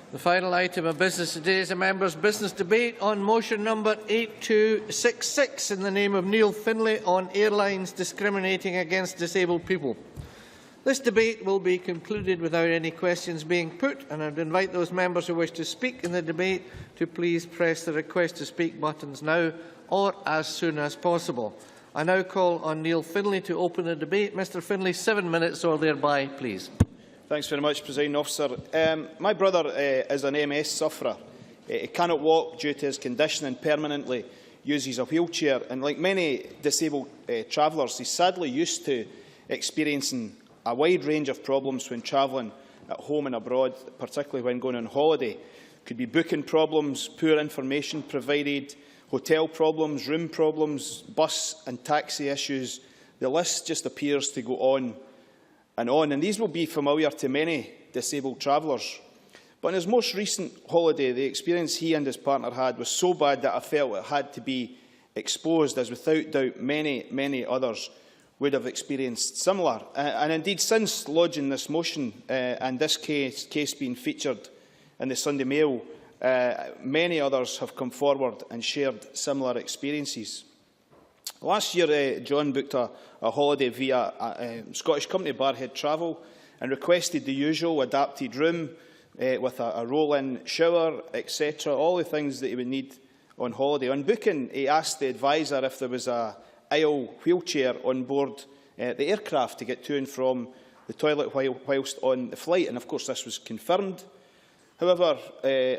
The final item of business today is a members' business debate on motion number 8266 in the name of Neil-Findlay on airlines discriminating against disabled people. This debate will be concluded without any questions being put, and I would invite those members who wish to speak in the debate to please press the request to speak buttons now or as soon as possible. I now call on Neil-Findlay to open the debate. Mr Findlay, 7 minutes or thereby, please. Thanks very much, Presiding Officer. My brother is an MS sufferer. He cannot walk due to his condition and permanently uses a wheelchair. And like many disabled travellers, he's sadly used to experiencing a wide range of problems when travelling at home and abroad, particularly when going on holiday. It could be booking problems, poor information provided, hotel problems, room problems, bus and taxi issues. The list just appears to go on, and these will be familiar to many disabled travellers. But on his most recent holiday, the experience he and his partner had was so bad that I felt it had to be exposed, as without doubt many others would have experienced similar. And indeed, since lodging this motion and this case being featured in the Sunday Mail, many others have come forward and shared similar experiences. Last year, John booked a holiday via Scottish company Barhead Travel and requested the usual adapted room with a roll-in shower, etc., all the things that he would need on holiday. On booking, he asked the advisor if there was an aisle wheelchair on board the aircraft to get to and from the toilet whilst on the flight, and of course this was confirmed. However,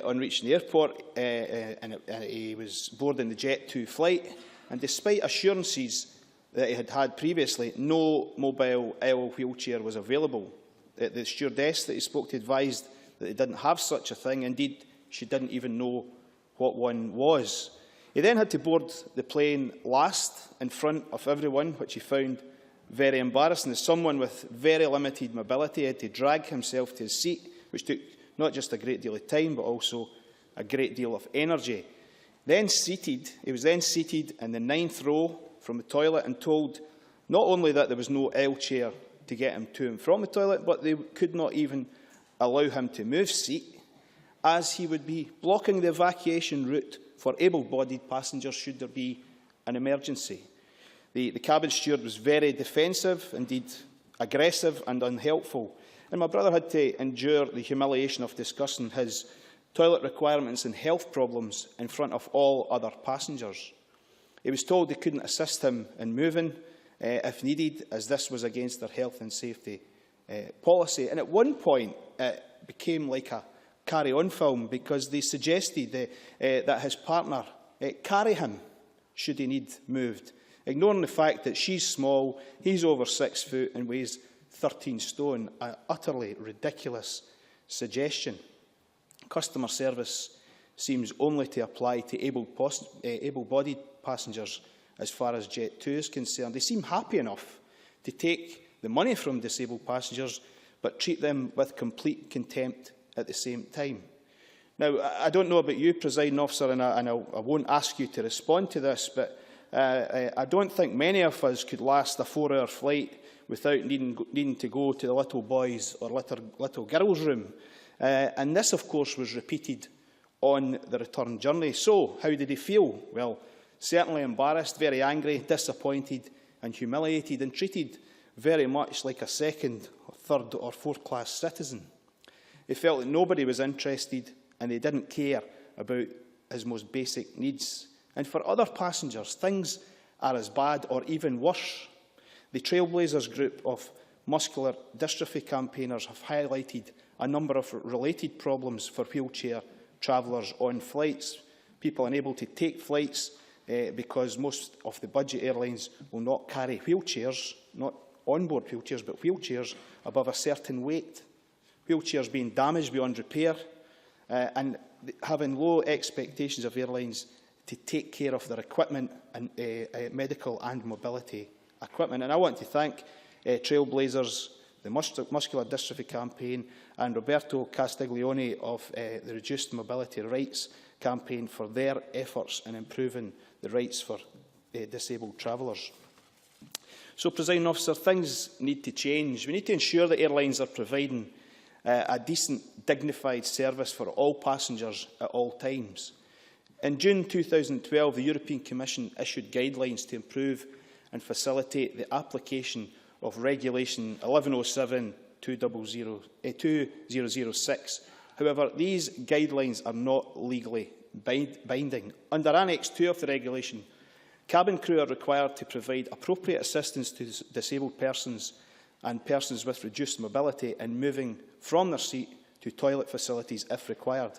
on reaching the airport, he was boarding the Jet2 flight, and despite assurances that he had had previously, no mobile aisle wheelchair was available. The stewardess that he spoke to advised that they didn't have such a thing. Indeed, she didn't even know what one was. He then had to board the plane last in front of everyone, which he found very embarrassing. As someone with very limited mobility, he had to drag himself to his seat, which took not just a great deal of time, but also a great deal of energy. He was then seated in the 9th row from the toilet and told not only that there was no aisle chair to get him to and from the toilet, but they could not even allow him to move seat, as he would be blocking the evacuation route for able-bodied passengers should there be an emergency. The cabin steward was very defensive, indeed aggressive and unhelpful, and my brother had to endure the humiliation of discussing his toilet requirements and health problems in front of all other passengers. He was told they couldn't assist him in moving if needed, as this was against their health and safety policy. And at one point, it became like a carry-on film, because they suggested that his partner carry him should he need moved, ignoring the fact that she's small, he's over 6 foot and weighs 13 stone, an utterly ridiculous suggestion. Customer service seems only to apply to able-bodied passengers as far as Jet2 is concerned. They seem happy enough to take the money from disabled passengers, but treat them with complete contempt at the same time. Now, I don't know about you, Presiding Officer, and I won't ask you to respond to this, but I don't think many of us could last a 4-hour flight without needing to go to the little boys' or little girls' room. And this, of course, was repeated on the return journey. So, how did he feel? Well, certainly embarrassed, very angry, disappointed and humiliated, and treated very much like a second, or third or fourth-class citizen. He felt that nobody was interested and they didn't care about his most basic needs. And for other passengers, things are as bad or even worse. The Trailblazers group of muscular dystrophy campaigners have highlighted a number of related problems for wheelchair travellers on flights. People unable to take flights because most of the budget airlines will not carry wheelchairs, not onboard wheelchairs, but wheelchairs above a certain weight. Wheelchairs being damaged beyond repair, and having low expectations of airlines to take care of their equipment, and medical and mobility equipment. And I want to thank Trailblazers, the Muscular Dystrophy Campaign, and Roberto Castiglione of the Reduced Mobility Rights Campaign for their efforts in improving the rights for disabled travellers. So, Presiding Officer, things need to change. We need to ensure that airlines are providing a decent, dignified service for all passengers at all times. In June 2012, the European Commission issued guidelines to improve and facilitate the application of Regulation 1107/2006. However, these guidelines are not legally binding. Under Annex 2 of the regulation, cabin crew are required to provide appropriate assistance to disabled persons and persons with reduced mobility in moving from their seat to toilet facilities if required.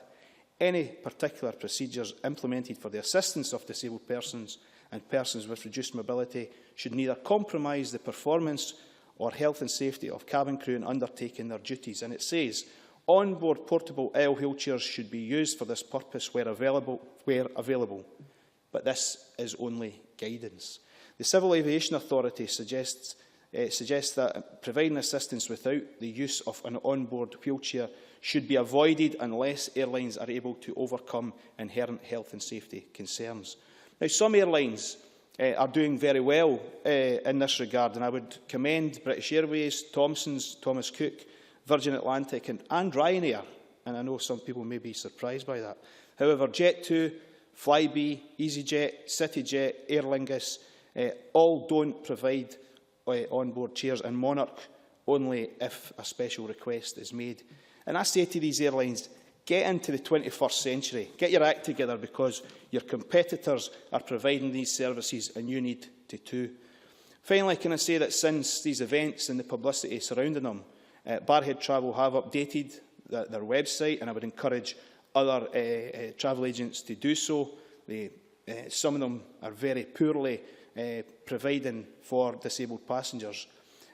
Any particular procedures implemented for the assistance of disabled persons and persons with reduced mobility should neither compromise the performance or health and safety of cabin crew in undertaking their duties. And it says, on-board portable aisle wheelchairs should be used for this purpose where available. But this is only guidance. The Civil Aviation Authority suggests that providing assistance without the use of an on-board wheelchair should be avoided unless airlines are able to overcome inherent health and safety concerns. Now, some airlines are doing very well in this regard, and I would commend British Airways, Thomson's, Thomas Cook, Virgin Atlantic and Ryanair, and I know some people may be surprised by that. However, Jet2, Flybe, EasyJet, CityJet, Aer Lingus all don't provide on-board chairs, and Monarch only if a special request is made. And I say to these airlines, get into the 21st century, get your act together, because your competitors are providing these services and you need to too. Finally, can I say that since these events and the publicity surrounding them, Barhead Travel have updated their website, and I would encourage other travel agents to do so. Some of them are very poorly providing for disabled passengers.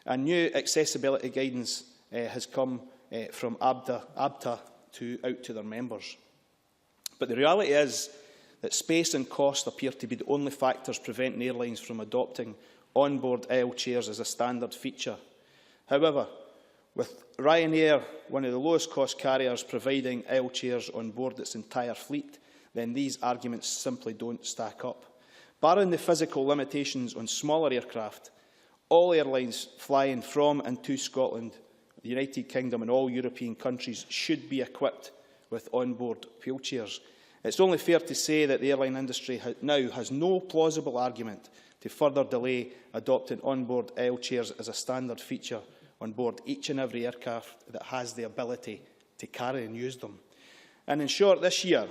And new accessibility guidance has come from ABTA out to their members. But the reality is that space and cost appear to be the only factors preventing airlines from adopting on-board aisle chairs as a standard feature. However, with Ryanair, one of the lowest cost carriers, providing aisle chairs on board its entire fleet, then these arguments simply don't stack up. Barring the physical limitations on smaller aircraft, all airlines flying from and to Scotland, the United Kingdom and all European countries should be equipped with on-board wheelchairs. It's only fair to say that the airline industry now has no plausible argument to further delay adopting on-board aisle chairs as a standard feature on board each and every aircraft that has the ability to carry and use them. And in short, this year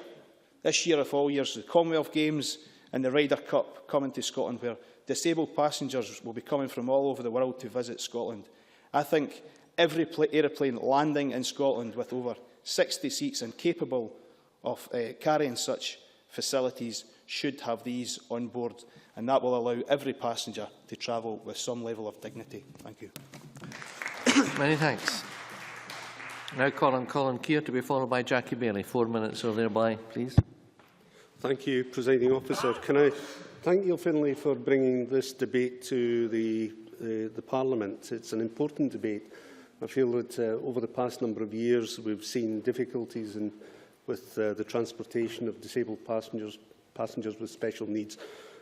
of all years, the Commonwealth Games and the Ryder Cup coming to Scotland, where disabled passengers will be coming from all over the world to visit Scotland. I think every aeroplane landing in Scotland with over 60 seats and capable of carrying such facilities should have these on board, and that will allow every passenger to travel with some level of dignity. Thank you. Many thanks. Now Colin Keir, to be followed by Jackie Bailey. 4 minutes or thereby, please. Thank you, Presiding Officer. Can I thank Neil-Findlay for bringing this debate to the Parliament. It's an important debate. I feel that over the past number of years we've seen difficulties with the transportation of disabled passengers with special needs,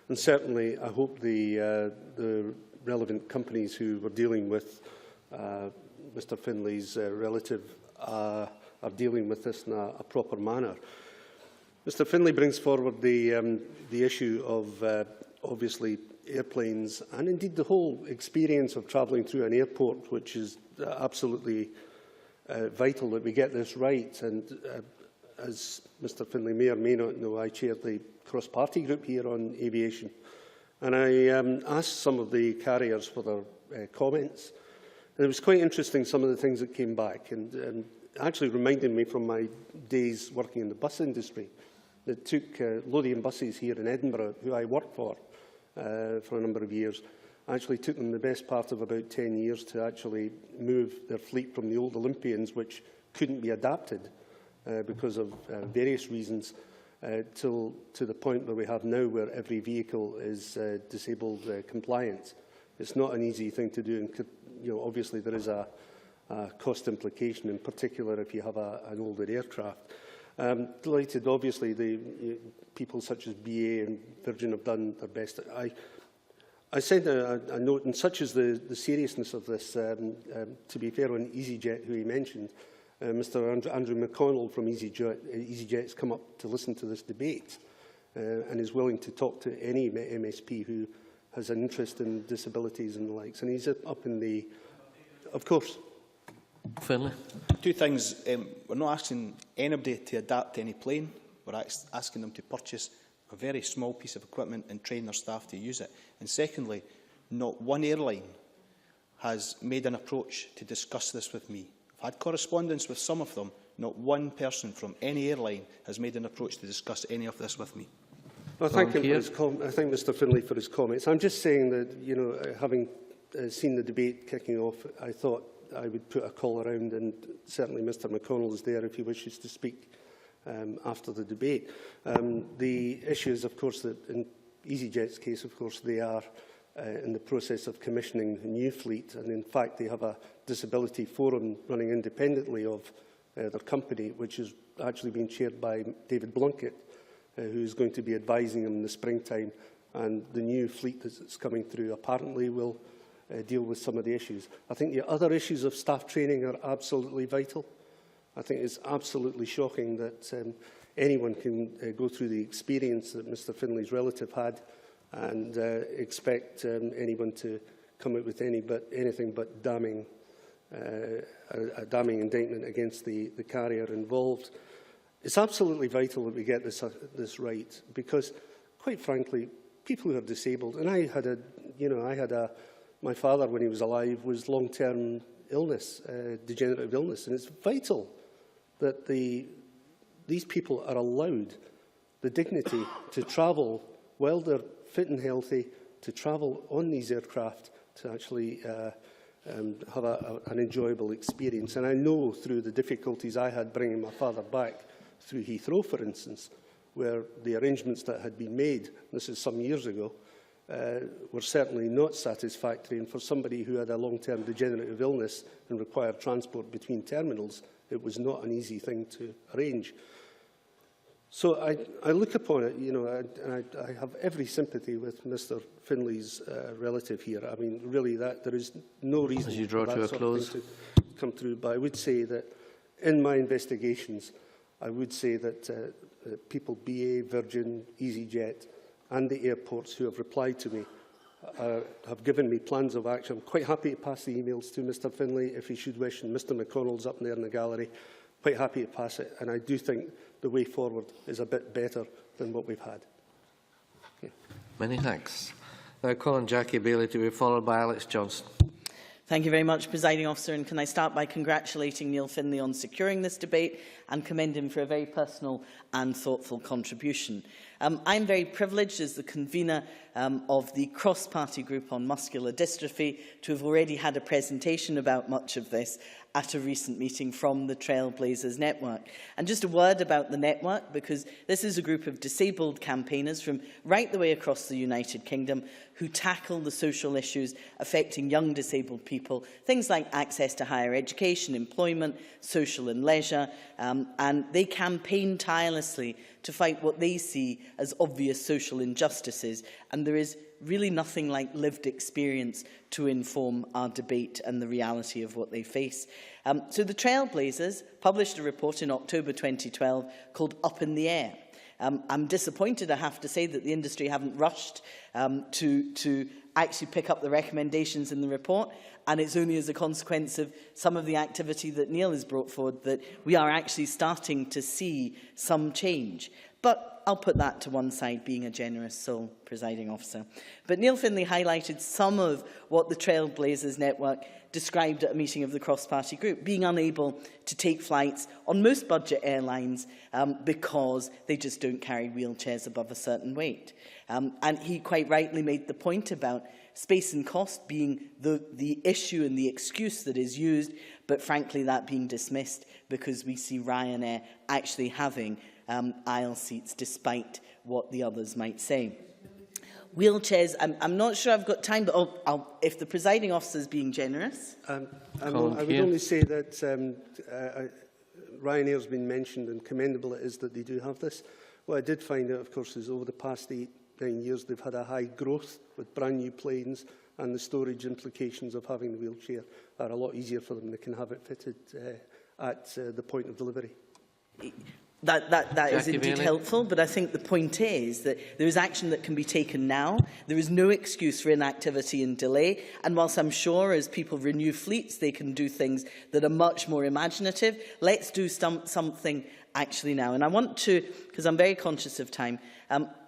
and certainly I hope the relevant companies who were dealing with Mr Findlay's relative are dealing with this in a proper manner. Mr Findlay brings forward the issue of obviously airplanes and indeed the whole experience of travelling through an airport, which is absolutely vital that we get this right. And as Mr Findlay may or may not know, I chair the cross-party group here on aviation, and I asked some of the carriers for their comments. And it was quite interesting, some of the things that came back, and actually reminded me from my days working in the bus industry. That took Lothian Buses here in Edinburgh, who I worked for a number of years, actually took them the best part of about 10 years to actually move their fleet from the old Olympians, which couldn't be adapted because of various reasons, to the point where we have now, where every vehicle is disabled compliant. It's not an easy thing to do, and obviously there is a cost implication, in particular if you have an older aircraft. Delighted, obviously, the people such as BA and Virgin have done their best. I said a note, and such is the seriousness of this, to be fair on EasyJet, who he mentioned, Mr Andrew McConnell from EasyJet's come up to listen to this debate and is willing to talk to any MSP who has an interest in disabilities and the likes. And he's up in the... Of course. Finlay. Two things. We're not asking anybody to adapt to any plane. We're asking them to purchase a very small piece of equipment and train their staff to use it. And secondly, not one airline has made an approach to discuss this with me. I've had correspondence with some of them. Not one person from any airline has made an approach to discuss any of this with me. Well, I thank Mr Findlay for his comments. I'm just saying that, you know, having seen the debate kicking off, I thought I would put a call around, and certainly Mr McConnell is there if he wishes to speak after the debate. The issue is, of course, that in EasyJet's case, of course, they are in the process of commissioning a new fleet, and in fact they have a disability forum running independently of their company, which is actually being chaired by David Blunkett, who is going to be advising them in the springtime, and the new fleet that's coming through apparently will deal with some of the issues. I think the other issues of staff training are absolutely vital. I think it's absolutely shocking that anyone can go through the experience that Mr Findlay's relative had and expect anyone to come out with anything but damning, a damning indictment against the carrier involved. It's absolutely vital that we get this right, because, quite frankly, people who are disabled, and my father, when he was alive, was long-term illness, degenerative illness, and it's vital that these people are allowed the dignity to travel while they're fit and healthy, to travel on these aircraft, to actually have an enjoyable experience. And I know through the difficulties I had bringing my father back through Heathrow, for instance, where the arrangements that had been made, this is some years ago, were certainly not satisfactory. And for somebody who had a long-term degenerative illness and required transport between terminals, it was not an easy thing to arrange. So I look upon it, you know, and I have every sympathy with Mr Findlay's relative here. I mean, really, there is no reason as you draw for to a that close sort of thing to come through. But I would say that in my investigations, I would say that people, BA, Virgin, EasyJet, and the airports who have replied to me have given me plans of action. I'm quite happy to pass the emails to Mr Findlay if he should wish, and Mr McConnell's up there in the gallery. Quite happy to pass it, and I do think the way forward is a bit better than what we've had. Okay. Many thanks. Now calling Jackie Bailey to be followed by Alex Johnson. Thank you very much, Presiding Officer, and can I start by congratulating Neil-Findlay on securing this debate and commend him for a very personal and thoughtful contribution. I'm very privileged as the convener of the cross-party group on muscular dystrophy to have already had a presentation about much of this at a recent meeting from the Trailblazers Network. And just a word about the network, because this is a group of disabled campaigners from right the way across the United Kingdom who tackle the social issues affecting young disabled people, things like access to higher education, employment, social and leisure, and they campaign tirelessly to fight what they see as obvious social injustices, and there is really nothing like lived experience to inform our debate and the reality of what they face. So the Trailblazers published a report in October 2012 called Up in the Air. I'm disappointed, I have to say, that the industry haven't rushed to actually pick up the recommendations in the report, and it's only as a consequence of some of the activity that Neil has brought forward that we are actually starting to see some change. But I'll put that to one side, being a generous soul, Presiding Officer. But Neil-Findlay highlighted some of what the Trailblazers Network described at a meeting of the cross-party group, being unable to take flights on most budget airlines because they just don't carry wheelchairs above a certain weight. And he quite rightly made the point about space and cost being the issue and the excuse that is used, but frankly that being dismissed because we see Ryanair actually having aisle seats despite what the others might say. Wheelchairs, I'm not sure I've got time, but if the presiding officer is being generous. I would only say that Ryanair has been mentioned, and commendable it is that they do have this. What I did find out, of course, is over the past 8-9 years they've had a high growth with brand new planes, and the storage implications of having the wheelchair are a lot easier for them. They can have it fitted at the point of delivery. That is indeed helpful, but I think the point is that there is action that can be taken now. There is no excuse for inactivity and delay. And whilst I'm sure as people renew fleets, they can do things that are much more imaginative, let's do something actually now. And I want to, because I'm very conscious of time,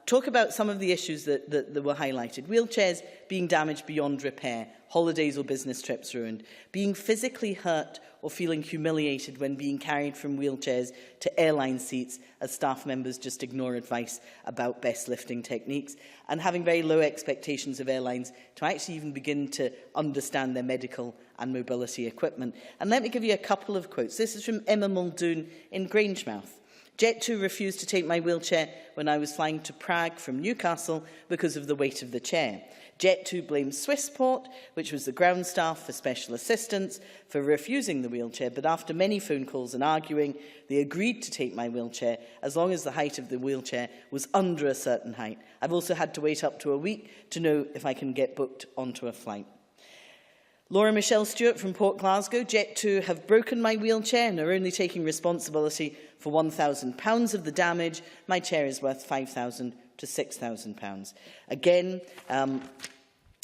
talk about some of the issues that were highlighted. Wheelchairs being damaged beyond repair, holidays or business trips ruined, being physically hurt or feeling humiliated when being carried from wheelchairs to airline seats as staff members just ignore advice about best lifting techniques, and having very low expectations of airlines to actually even begin to understand their medical and mobility equipment. And let me give you a couple of quotes. This is from Emma Muldoon in Grangemouth. Jet2 refused to take my wheelchair when I was flying to Prague from Newcastle because of the weight of the chair. Jet2 blamed Swissport, which was the ground staff for special assistance, for refusing the wheelchair, but after many phone calls and arguing, they agreed to take my wheelchair as long as the height of the wheelchair was under a certain height. I've also had to wait up to a week to know if I can get booked onto a flight. Laura Michelle Stewart from Port Glasgow. Jet2 have broken my wheelchair and are only taking responsibility for £1,000 of the damage. My chair is worth £5,000 to £6,000. Again,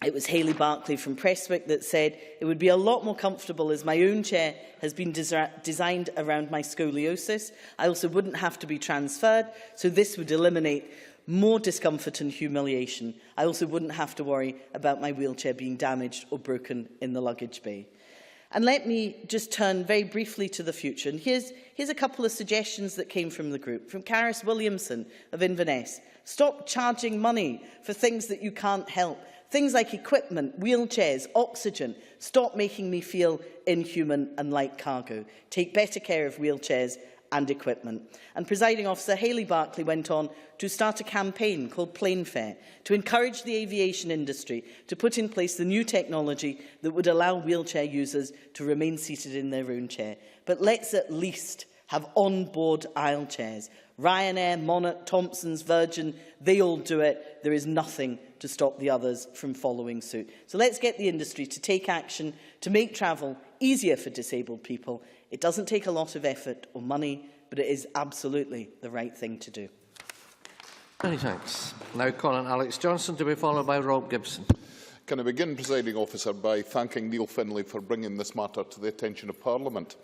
it was Hayley Barclay from Prestwick that said, it would be a lot more comfortable as my own chair has been designed around my scoliosis. I also wouldn't have to be transferred, so this would eliminate more discomfort and humiliation. I also wouldn't have to worry about my wheelchair being damaged or broken in the luggage bay. And let me just turn very briefly to the future. And here's a couple of suggestions that came from the group. From Caris Williamson of Inverness. Stop charging money for things that you can't help. Things like equipment, wheelchairs, oxygen. Stop making me feel inhuman and like cargo. Take better care of wheelchairs and equipment. And Presiding Officer Hayley Barclay went on to start a campaign called Plane Fare to encourage the aviation industry to put in place the new technology that would allow wheelchair users to remain seated in their own chair. But let's at least have on-board aisle chairs. Ryanair, Monarch, Thompson's, Virgin, they all do it. There is nothing to stop the others from following suit. So let's get the industry to take action to make travel easier for disabled people. It doesn't take a lot of effort or money, but it is absolutely the right thing to do. Many thanks. Now calling Alex Johnson to be followed by Rob Gibson. Can I begin, Presiding Officer, by thanking Neil-Findlay for bringing this matter to the attention of Parliament.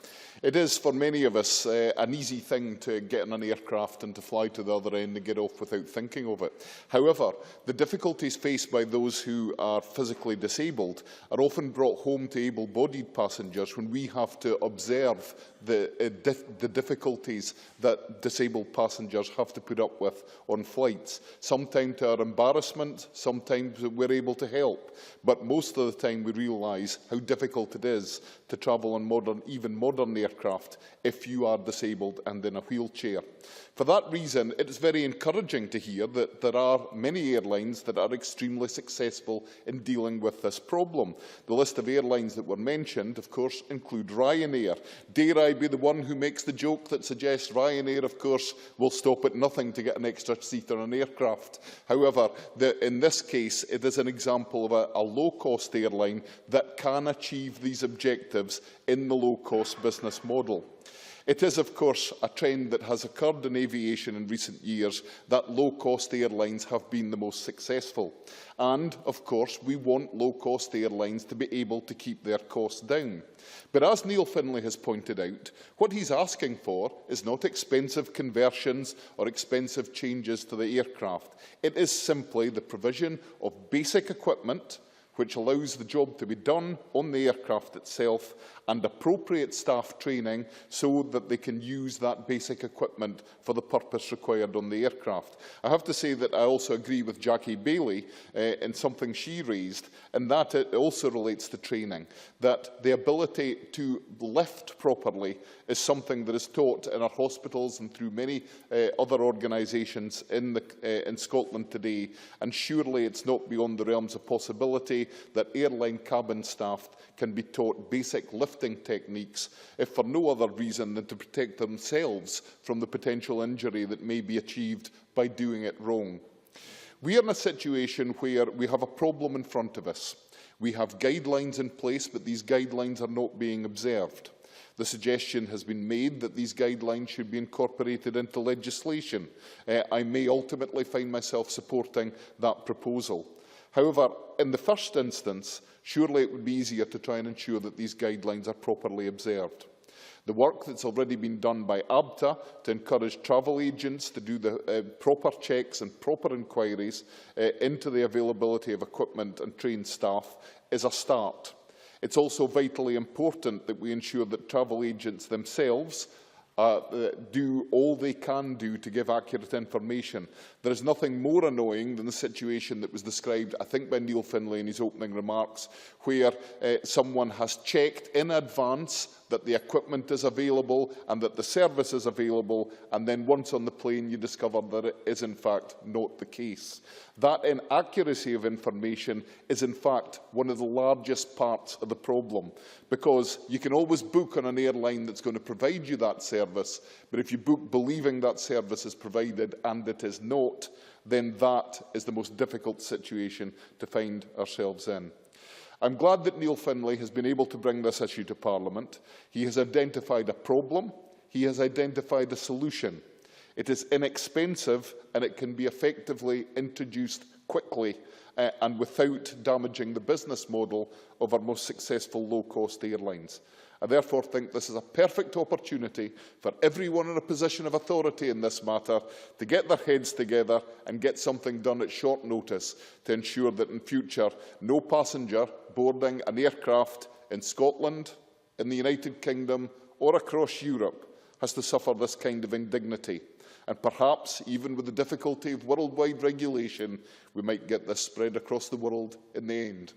It is, for many of us, an easy thing to get in an aircraft and to fly to the other end and get off without thinking of it. However, the difficulties faced by those who are physically disabled are often brought home to able-bodied passengers when we have to observe the difficulties that disabled passengers have to put up with on flights. Sometimes to our embarrassment, sometimes we're able to help, but most of the time we realise how difficult it is to travel on even modern aircraft if you are disabled and in a wheelchair. For that reason, it is very encouraging to hear that there are many airlines that are extremely successful in dealing with this problem. The list of airlines that were mentioned, of course, include Ryanair. Dare I be the one who makes the joke that suggests Ryanair, of course, will stop at nothing to get an extra seat on an aircraft. However, in this case, it is an example of a low-cost airline that can achieve these objectives in the low-cost business model. It is, of course, a trend that has occurred in aviation in recent years that low-cost airlines have been the most successful. And, of course, we want low-cost airlines to be able to keep their costs down. But as Neil-Findlay has pointed out, what he's asking for is not expensive conversions or expensive changes to the aircraft. It is simply the provision of basic equipment which allows the job to be done on the aircraft itself, and appropriate staff training so that they can use that basic equipment for the purpose required on the aircraft. I have to say that I also agree with Jackie Bailey in something she raised, and that it also relates to training, that the ability to lift properly is something that is taught in our hospitals and through many other organisations in Scotland today, and surely it's not beyond the realms of possibility that airline cabin staff can be taught basic lifting techniques, if for no other reason than to protect themselves from the potential injury that may be achieved by doing it wrong. We are in a situation where we have a problem in front of us. We have guidelines in place, but these guidelines are not being observed. The suggestion has been made that these guidelines should be incorporated into legislation. I may ultimately find myself supporting that proposal. However, in the first instance, surely it would be easier to try and ensure that these guidelines are properly observed. The work that's already been done by ABTA to encourage travel agents to do the proper checks and proper inquiries into the availability of equipment and trained staff is a start. It's also vitally important that we ensure that travel agents themselves do all they can do to give accurate information. There is nothing more annoying than the situation that was described, I think, by Neil-Findlay in his opening remarks, where someone has checked in advance that the equipment is available and that the service is available, and then once on the plane you discover that it is in fact not the case. That inaccuracy of information is in fact one of the largest parts of the problem, because you can always book on an airline that's going to provide you that service, but if you book believing that service is provided and it is not, then that is the most difficult situation to find ourselves in. I'm glad that Neil-Findlay has been able to bring this issue to Parliament. He has identified a problem. He has identified a solution. It is inexpensive and it can be effectively introduced quickly and without damaging the business model of our most successful low-cost airlines. I therefore think this is a perfect opportunity for everyone in a position of authority in this matter to get their heads together and get something done at short notice to ensure that in future no passenger boarding an aircraft in Scotland, in the United Kingdom or across Europe has to suffer this kind of indignity. And perhaps, even with the difficulty of worldwide regulation, we might get this spread across the world in the end.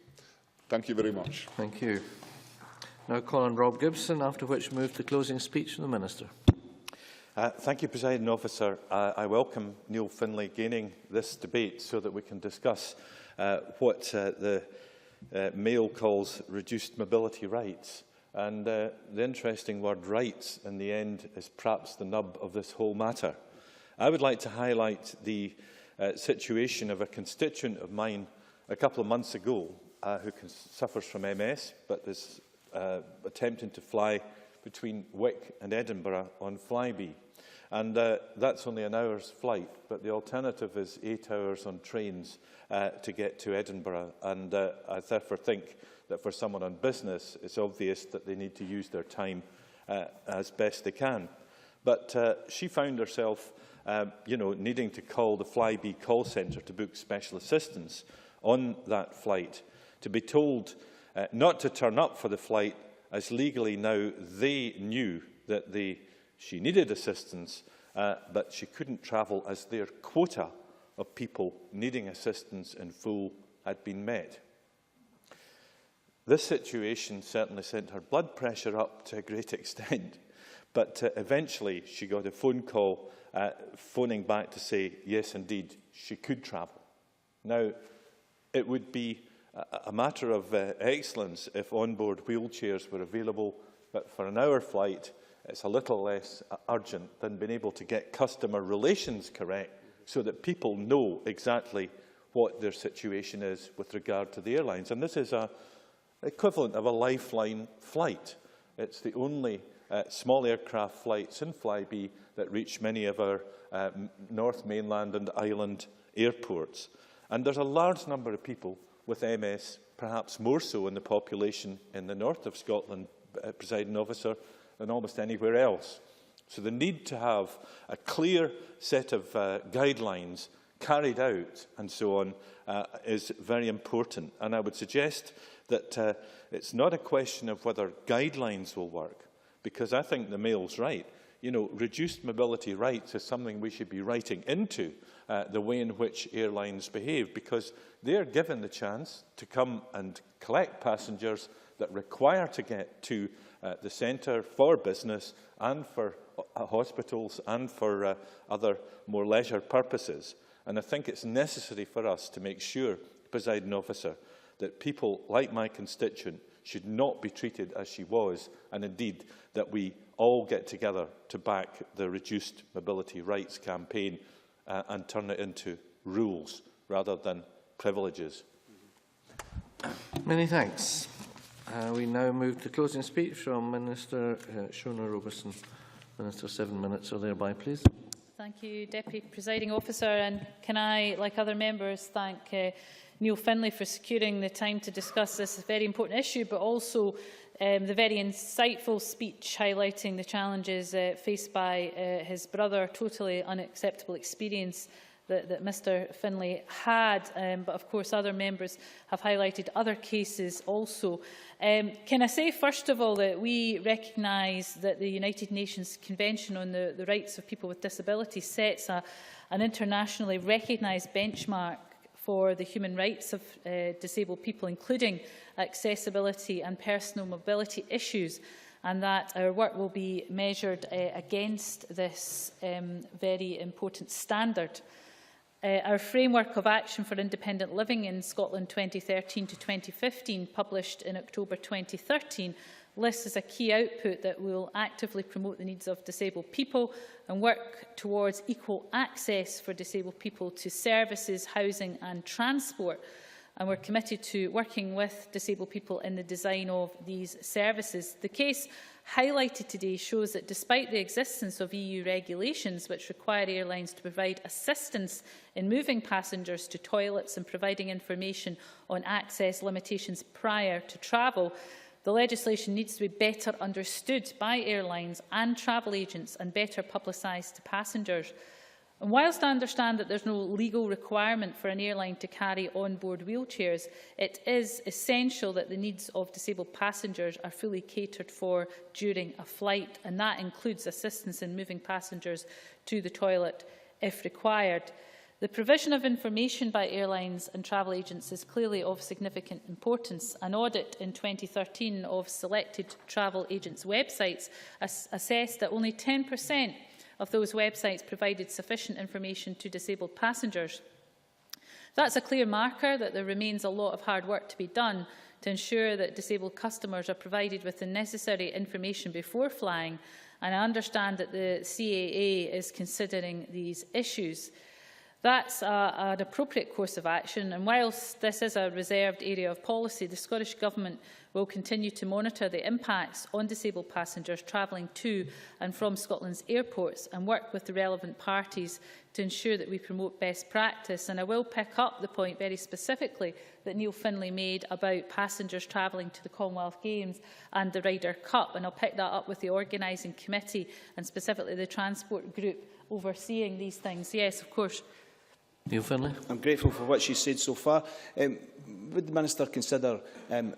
Thank you very much. Thank you. Now call on Rob Gibson, after which move to closing speech from the Minister. Thank you, Presiding Officer. I welcome Neil-Findlay gaining this debate so that we can discuss what the Mail calls reduced mobility rights. And the interesting word rights in the end is perhaps the nub of this whole matter. I would like to highlight the situation of a constituent of mine a couple of months ago who suffers from MS but is attempting to fly between Wick and Edinburgh on Flybe. And that's only an hour's flight, but the alternative is 8 hours on trains to get to Edinburgh. And I therefore think that for someone on business, it's obvious that they need to use their time as best they can. But she found herself needing to call the Flybe call centre to book special assistance on that flight, to be told not to turn up for the flight, as legally now they knew that she needed assistance, but she couldn't travel as their quota of people needing assistance in full had been met. This situation certainly sent her blood pressure up to a great extent, but eventually she got a phone call phoning back to say, yes, indeed, she could travel. Now, it would be a matter of excellence if onboard wheelchairs were available, but for an hour flight, it's a little less urgent than being able to get customer relations correct so that people know exactly what their situation is with regard to the airlines. And this is an equivalent of a lifeline flight. It's the only small aircraft flights in Flybe that reach many of our North Mainland and Island airports. And there's a large number of people with MS, perhaps more so in the population in the north of Scotland, Presiding Officer, than almost anywhere else. So the need to have a clear set of guidelines carried out and so on is very important. And I would suggest that it's not a question of whether guidelines will work, because I think the Mail's right. You know, reduced mobility rights is something we should be writing into the way in which airlines behave, because they are given the chance to come and collect passengers that require to get to the centre for business and for hospitals and for other more leisure purposes. And I think it's necessary for us to make sure, Presiding Officer, that people like my constituent should not be treated as she was, and indeed that we all get together to back the Reduced Mobility Rights campaign and turn it into rules rather than privileges. Many thanks. We now move to closing speech from Minister Shona Robertson. Minister, 7 minutes or thereby, please. Thank you, Deputy Presiding Officer. And can I, like other members, thank Neil-Findlay for securing the time to discuss this very important issue, but also the very insightful speech highlighting the challenges faced by his brother, totally unacceptable experience that Mr Findlay had, but of course other members have highlighted other cases also. Can I say first of all that we recognise that the United Nations Convention on the Rights of People with Disabilities sets an internationally recognised benchmark for the human rights of disabled people, including accessibility and personal mobility issues, and that our work will be measured against this very important standard. Our Framework of Action for Independent Living in Scotland 2013 to 2015, published in October 2013, lists as a key output that we will actively promote the needs of disabled people and work towards equal access for disabled people to services, housing and transport. And we're committed to working with disabled people in the design of these services. The case highlighted today shows that despite the existence of EU regulations which require airlines to provide assistance in moving passengers to toilets and providing information on access limitations prior to travel, the legislation needs to be better understood by airlines and travel agents and better publicised to passengers. And whilst I understand that there is no legal requirement for an airline to carry on-board wheelchairs, it is essential that the needs of disabled passengers are fully catered for during a flight, and that includes assistance in moving passengers to the toilet if required. The provision of information by airlines and travel agents is clearly of significant importance. An audit in 2013 of selected travel agents' websites assessed that only 10% of those websites provided sufficient information to disabled passengers. That's a clear marker that there remains a lot of hard work to be done to ensure that disabled customers are provided with the necessary information before flying, and I understand that the CAA is considering these issues. That's an appropriate course of action, and whilst this is a reserved area of policy, the Scottish Government will continue to monitor the impacts on disabled passengers travelling to and from Scotland's airports and work with the relevant parties to ensure that we promote best practice. And I will pick up the point very specifically that Neil-Findlay made about passengers travelling to the Commonwealth Games and the Ryder Cup, and I'll pick that up with the organising committee and specifically the transport group overseeing these things. Yes, of course. Neil-Findlay. I'm grateful for what she's said so far. Would the Minister consider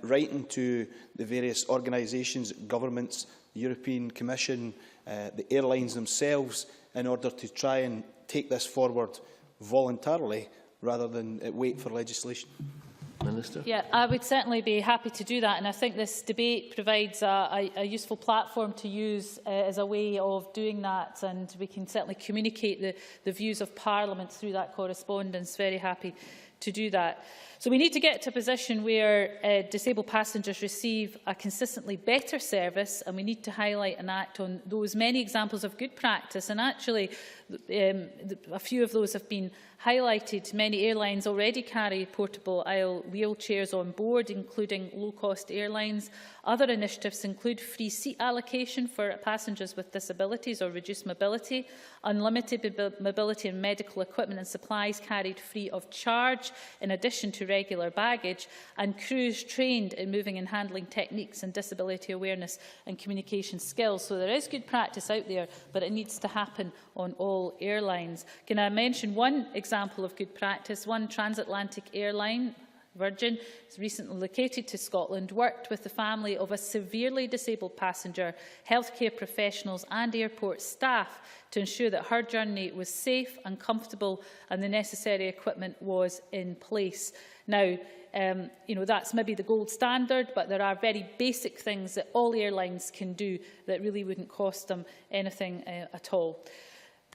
writing to the various organisations, governments, the European Commission, the airlines themselves, in order to try and take this forward voluntarily rather than wait for legislation? Minister. Yeah, I would certainly be happy to do that, and I think this debate provides a useful platform to use as a way of doing that, and we can certainly communicate the views of Parliament through that correspondence. Very happy to do that. So we need to get to a position where disabled passengers receive a consistently better service, and we need to highlight and act on those many examples of good practice. And actually, a few of those have been highlighted. Many airlines already carry portable aisle wheelchairs on board, including low-cost airlines. Other initiatives include free seat allocation for passengers with disabilities or reduced mobility, unlimited mobility and medical equipment and supplies carried free of charge, in addition to regular baggage, and crews trained in moving and handling techniques and disability awareness and communication skills. So there is good practice out there, but it needs to happen on all airlines. Can I mention one example of good practice? One transatlantic airline, Virgin, is recently located to Scotland, worked with the family of a severely disabled passenger, healthcare professionals and airport staff to ensure that her journey was safe and comfortable and the necessary equipment was in place. Now, that's maybe the gold standard, but there are very basic things that all airlines can do that really wouldn't cost them anything at all.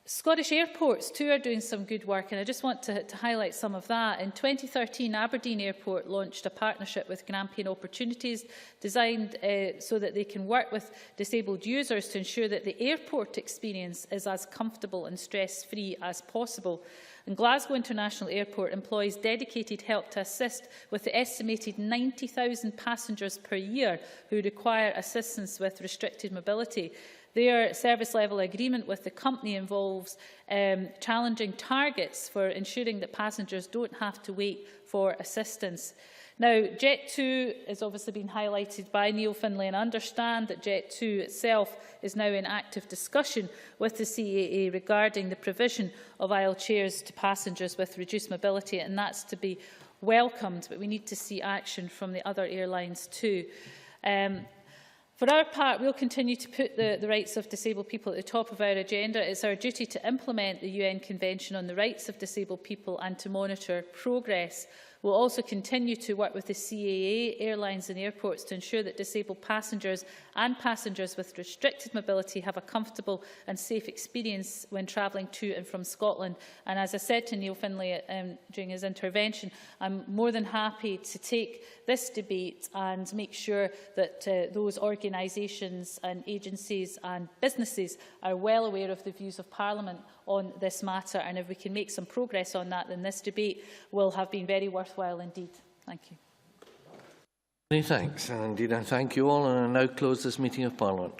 Scottish airports too are doing some good work, and I just want to highlight some of that. In 2013, Aberdeen Airport launched a partnership with Grampian Opportunities, designed so that they can work with disabled users to ensure that the airport experience is as comfortable and stress-free as possible. And Glasgow International Airport employs dedicated help to assist with the estimated 90,000 passengers per year who require assistance with restricted mobility. Their service level agreement with the company involves challenging targets for ensuring that passengers don't have to wait for assistance. Now, Jet 2 has obviously been highlighted by Neil-Findlay, and I understand that Jet 2 itself is now in active discussion with the CAA regarding the provision of aisle chairs to passengers with reduced mobility, and that's to be welcomed, but we need to see action from the other airlines too. For our part, we'll continue to put the rights of disabled people at the top of our agenda. It's our duty to implement the UN Convention on the Rights of Disabled People and to monitor progress. We'll also continue to work with the CAA, airlines and airports to ensure that disabled passengers and passengers with restricted mobility have a comfortable and safe experience when travelling to and from Scotland. And as I said to Neil-Findlay during his intervention, I'm more than happy to take this debate and make sure that those organisations and agencies and businesses are well aware of the views of Parliament on this matter, and if we can make some progress on that, then this debate will have been very worthwhile indeed. Thank you. Many thanks, and indeed I thank you all, and I now close this meeting of Parliament.